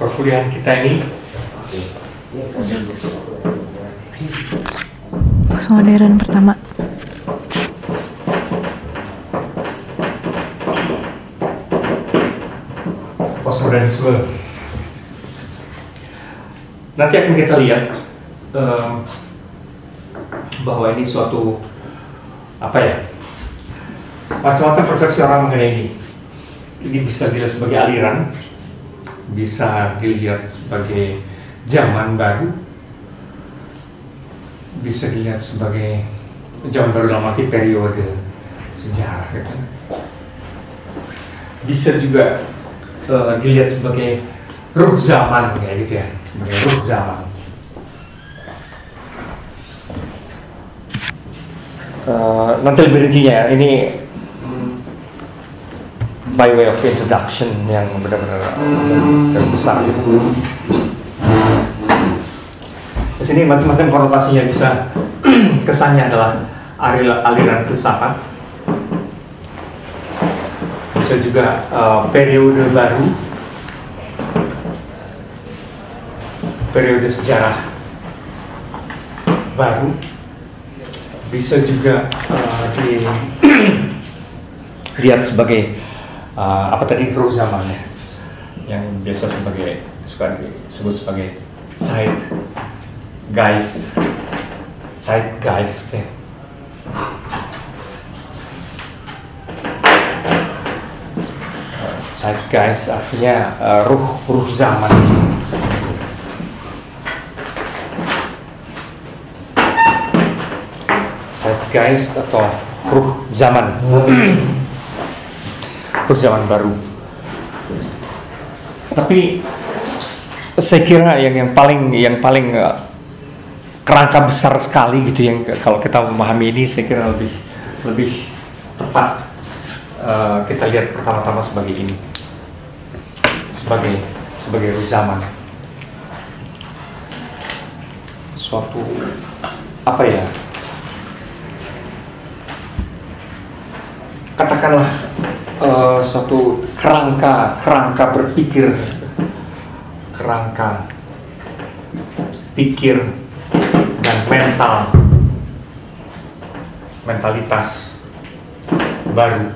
perkuliahan kita ini. Postmodern pertama. Postmodernisme. Nanti akan kita lihat bahwa ini suatu macam-macam persepsi orang mengenai ini. Ini bisa dilihat sebagai aliran, bisa dilihat sebagai zaman baru, bisa dilihat sebagai zaman baru dalam arti periode sejarah, gitu. Bisa juga dilihat sebagai ruh zaman, kayak gitu ya, sebagai ruh zaman. Nanti lebih rincinya, ini by way of introduction yang benar-benar besar gitu. Di sini macam-macam konotasinya bisa. Kesannya adalah aliran filsafat, bisa juga periode baru, periode sejarah baru, bisa juga dilihat sebagai ruh zamannya, yang biasa suka disebut sebagai Zeitgeist ya. Zeitgeist artinya ruh zaman. Zeitgeist atau ruh zaman. Ruh zaman baru. Tapi saya kira yang paling kerangka besar sekali gitu, yang kalau kita memahami ini, saya kira lebih tepat kita lihat pertama-tama sebagai ini, sebagai ruh zaman, suatu katakanlah suatu kerangka berpikir, kerangka pikir dan mentalitas baru,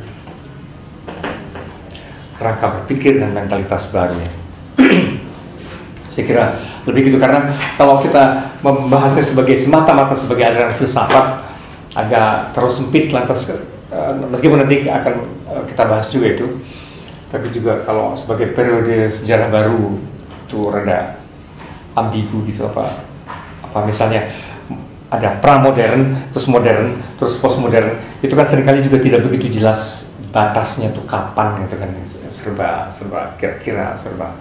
kerangka berpikir dan mentalitas baru. Saya kira lebih gitu, karena kalau kita membahasnya semata-mata sebagai aliran filsafat agak terlalu sempit, lantas meskipun nanti akan kita bahas juga itu, tapi juga kalau sebagai periode sejarah baru itu rada ambigu gitu, misalnya ada pramodern, terus modern, terus postmodern, itu kan seringkali juga tidak begitu jelas batasnya tuh kapan gitu kan, serba kira-kira, serba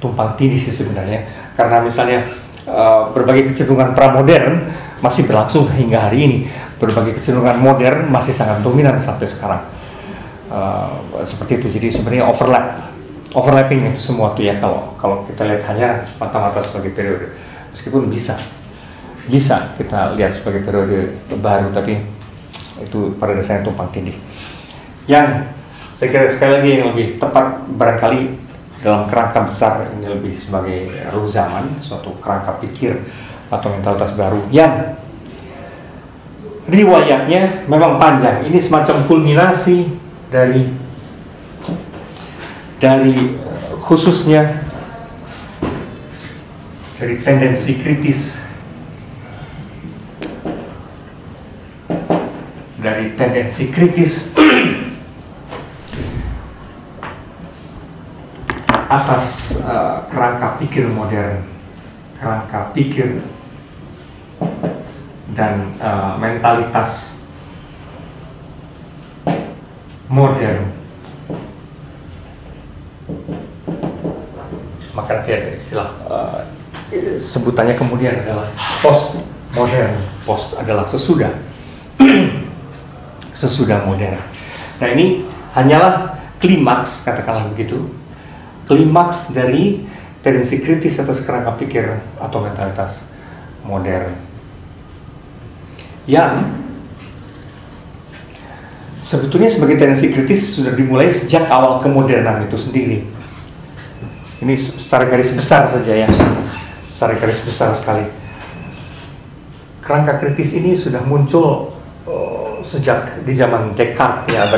tumpang tindih sih sebenarnya, karena misalnya berbagai kecenderungan pramodern masih berlangsung hingga hari ini, berbagai kecenderungan modern masih sangat dominan sampai sekarang, seperti itu. Jadi sebenarnya overlapping itu semua tuh ya, kalau kita lihat hanya semata-mata sebagai periode, meskipun bisa kita lihat sebagai periode baru, tapi itu pada dasarnya tumpang tindih. Yang saya kira sekali lagi yang lebih tepat barangkali dalam kerangka besar ini lebih sebagai ruh zaman, suatu kerangka pikir atau mentalitas baru yang riwayatnya memang panjang. Ini semacam kulminasi dari khususnya dari tendensi kritis, atas kerangka pikir modern, kerangka pikir dan mentalitas modern. Maka nanti ada istilah sebutannya kemudian adalah postmodern. Post adalah sesudah modern. Nah, ini hanyalah klimaks, katakanlah begitu, klimaks dari tendensi kritis atas kerangka pikir atau mentalitas modern, yang sebetulnya sebagai tendensi kritis sudah dimulai sejak awal kemodernan itu sendiri. Ini secara garis besar saja ya, secara garis besar sekali. Kerangka kritis ini sudah muncul sejak di zaman Descartes ya,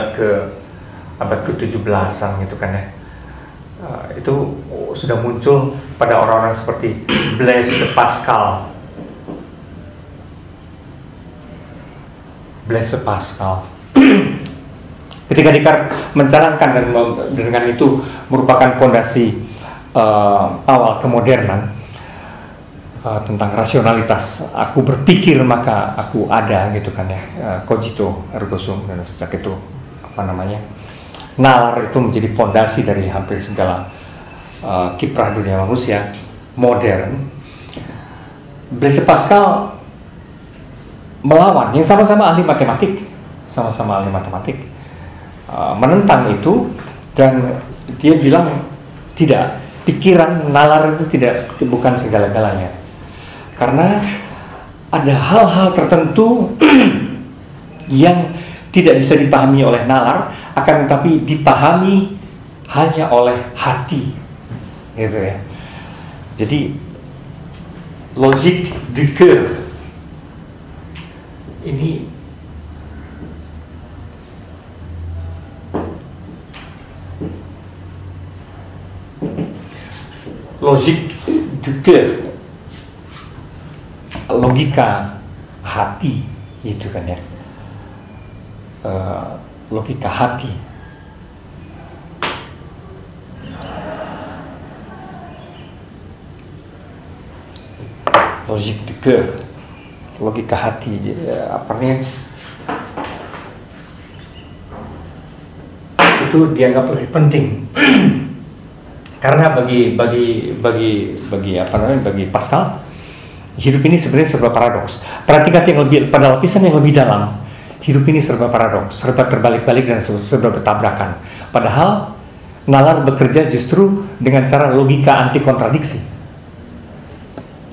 abad ke-17an gitu kan ya. Itu sudah muncul pada orang-orang seperti Blaise Pascal. Blaise Pascal. Ketika Descartes mencanangkan dan dengan itu merupakan fondasi awal kemodernan tentang rasionalitas, aku berpikir maka aku ada gitu kan ya, cogito ergo sum, dan sejak itu nalar itu menjadi fondasi dari hampir segala kiprah dunia manusia modern. Blaise Pascal melawan yang sama-sama ahli matematik, menentang itu, dan dia bilang tidak, pikiran nalar itu bukan segala-galanya, karena ada hal-hal tertentu yang tidak bisa dipahami oleh nalar, akan tetapi dipahami hanya oleh hati, gitu ya. Jadi logique du cœur ini logique du cœur, logika hati, itu kan ya, logika hati. Logique du cœur, logika hati, apa nih? Itu dianggap lebih penting. Karena bagi Pascal, hidup ini sebenarnya serba paradoks. Perhatikan yang lebih pada lapisan yang lebih dalam, hidup ini serba paradoks, serba terbalik-balik dan serba bertabrakan. Padahal nalar bekerja justru dengan cara logika anti kontradiksi.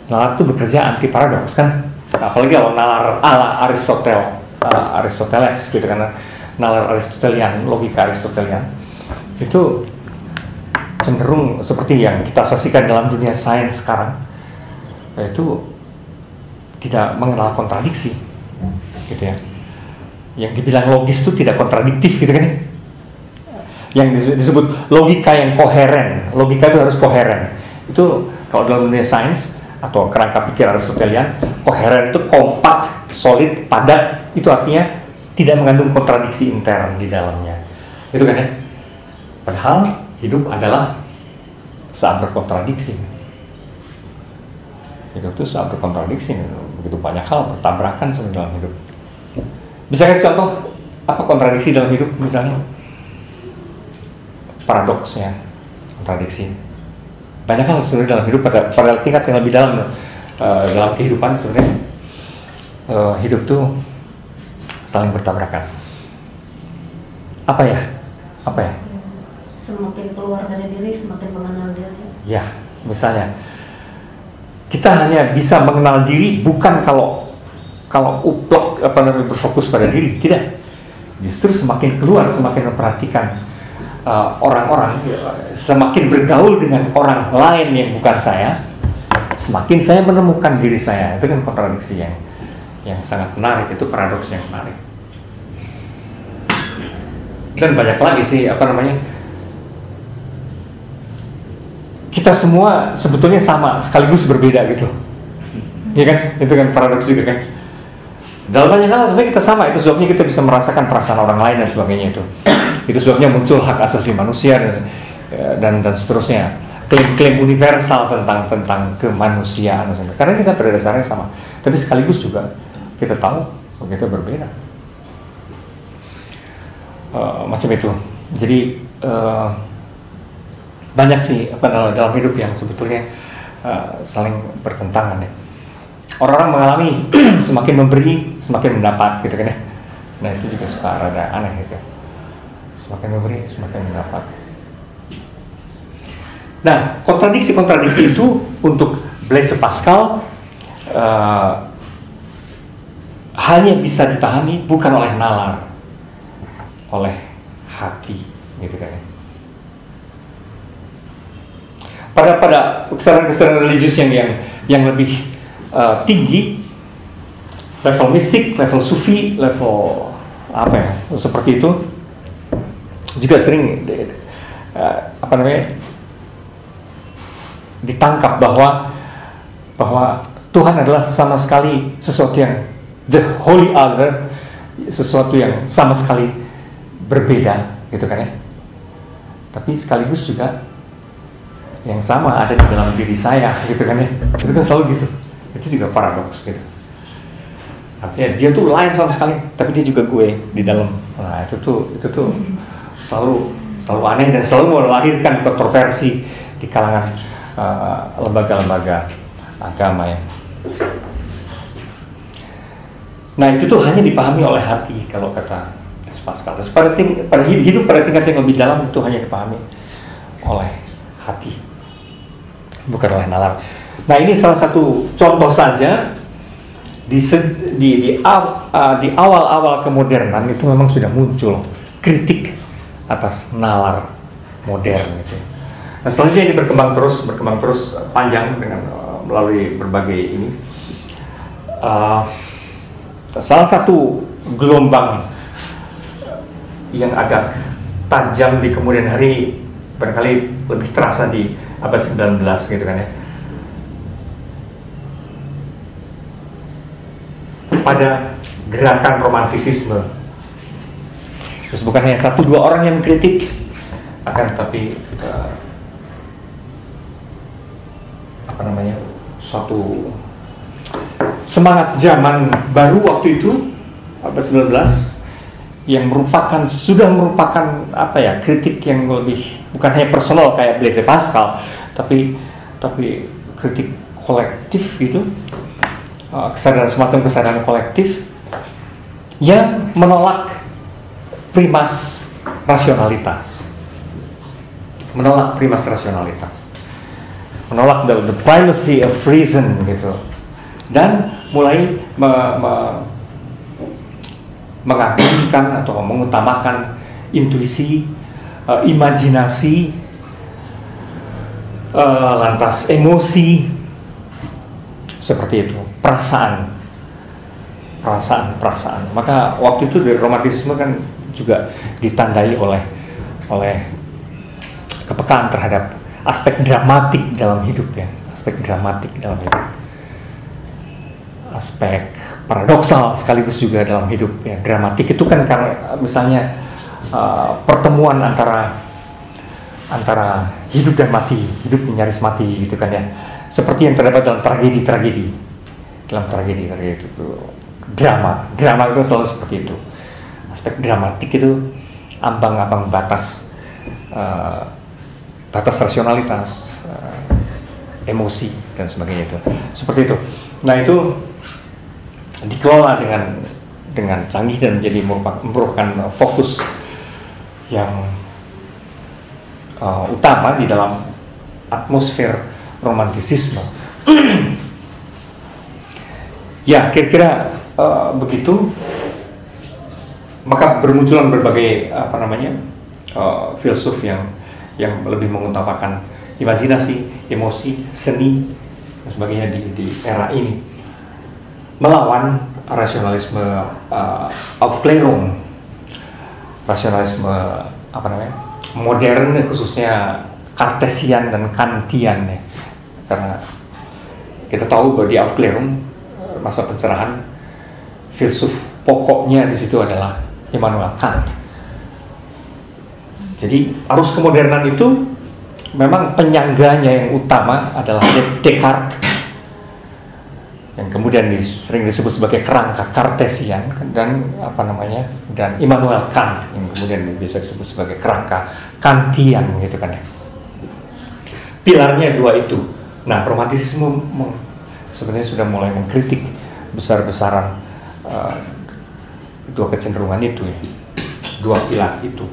Nalar itu bekerja anti paradoks kan? Apalagi kalau nalar ala Aristoteles gitu, karena nalar Aristotelian, logika Aristotelian itu cenderung seperti yang kita saksikan dalam dunia sains sekarang, yaitu tidak mengenal kontradiksi, gitu ya. Yang dibilang logis itu tidak kontradiktif, gitu kan ya. Yang disebut logika yang koheren, logika itu harus koheren. Itu kalau dalam dunia sains atau kerangka pikir Aristotelian, koheren itu kompak, solid, padat. Itu artinya tidak mengandung kontradiksi intern di dalamnya, itu kan ya. Padahal hidup adalah saat berkontradiksi. Hidup itu saat berkontradiksi, begitu banyak hal bertabrakan sebenarnya dalam hidup. Bisa kasih contoh apa kontradiksi dalam hidup misalnya? Paradoks ya, kontradiksi. Banyak hal sebenarnya dalam hidup pada tingkat yang lebih dalam dalam kehidupan sebenarnya hidup tuh saling bertabrakan. Apa ya? Semakin keluar dari diri, semakin mengenal diri. Ya, misalnya kita hanya bisa mengenal diri bukan kalau uplok berfokus pada diri, tidak. Justru semakin keluar, semakin memperhatikan orang-orang, semakin bergaul dengan orang lain yang bukan saya, semakin saya menemukan diri saya. Itu kan kontradiksi yang sangat menarik, itu paradoks yang menarik. Dan banyak lagi sih kita semua sebetulnya sama sekaligus berbeda gitu, ya kan? Itu kan paradoks juga kan. Dalam banyak hal sebenarnya kita sama, itu sebabnya kita bisa merasakan perasaan orang lain dan sebagainya itu. Itu sebabnya muncul hak asasi manusia dan seterusnya. Klaim-klaim universal tentang kemanusiaan, karena kita pada dasarnya sama. Tapi sekaligus juga kita tahu bahwa kita berbeda. Macam itu. Jadi banyak sih dalam hidup yang sebetulnya saling bertentangan ya. Orang-orang mengalami semakin memberi semakin mendapat gitu kan ya. Nah itu juga suka rada aneh gitu. Semakin memberi semakin mendapat. Nah kontradiksi itu untuk Blaise Pascal hanya bisa dipahami bukan oleh nalar, oleh hati gitu kan ya. pada kesadaran religius yang lebih tinggi, level mistik, level sufi, level apa ya seperti itu, juga sering ditangkap bahwa Tuhan adalah sama sekali sesuatu yang the holy other, sesuatu yang sama sekali berbeda gitu kan ya. Tapi sekaligus juga yang sama ada di dalam diri saya gitu kan ya. Itu kan selalu gitu. Itu juga paradoks gitu. Artinya dia tuh lain sama sekali, tapi dia juga gue di dalam. Nah itu tuh selalu aneh dan selalu melahirkan kontroversi di kalangan lembaga-lembaga agama ya. Nah itu tuh hanya dipahami oleh hati kalau kata Pascal. Pada hidup pada tingkat yang lebih dalam itu hanya dipahami oleh hati, bukan oleh nalar. Nah ini salah satu contoh saja di awal-awal kemodernan itu memang sudah muncul kritik atas nalar modern gitu. Nah selanjutnya ini berkembang terus panjang dengan melalui berbagai ini. Salah satu gelombang yang agak tajam di kemudian hari barangkali lebih terasa di abad 19 gitu kan ya. Pada gerakan romantisisme. Terus bukan hanya 1-2 orang yang kritik, akan tetapi suatu semangat zaman baru waktu itu abad 19 yang sudah merupakan kritik yang lebih bukan hanya personal kayak Blaise Pascal, tapi kritik kolektif gitu, semacam kesadaran kolektif yang menolak primas rasionalitas, menolak the primacy of reason gitu, dan mulai mengagungkan atau mengutamakan intuisi, imajinasi, lantas emosi, seperti itu, perasaan. Maka waktu itu dari romantisisme kan juga ditandai oleh kepekaan terhadap aspek dramatik dalam hidup ya, aspek paradoksal sekaligus juga dalam hidup ya. Dramatik itu kan karena misalnya pertemuan antara hidup dan mati, hidup nyaris mati gitu kan ya, seperti yang terdapat dalam tragedi itu drama itu selalu seperti itu. Aspek dramatik itu ambang-ambang batas rasionalitas, emosi dan sebagainya itu seperti itu. Nah itu dikelola dengan canggih dan menjadi merupakan fokus yang utama di dalam atmosfer romantisisme. Ya kira-kira begitu. Maka bermunculan berbagai filsuf yang lebih mengutamakan imajinasi, emosi, seni dan sebagainya di era ini, melawan rasionalisme Aufklärung, rasionalisme modern khususnya Kartesian dan Kantian ya. Karena kita tahu bahwa di Aufklärung, masa pencerahan, filsuf pokoknya di situ adalah Immanuel Kant. Jadi arus kemodernan itu memang penyangganya yang utama adalah Descartes, yang kemudian sering disebut sebagai kerangka Kartesian, dan dan Immanuel Kant yang kemudian bisa disebut sebagai kerangka Kantian gitu kan ya. Pilarnya dua itu. Nah, romantisisme sebenarnya sudah mulai mengkritik besar-besaran dua kecenderungan itu ya, dua pilar itu.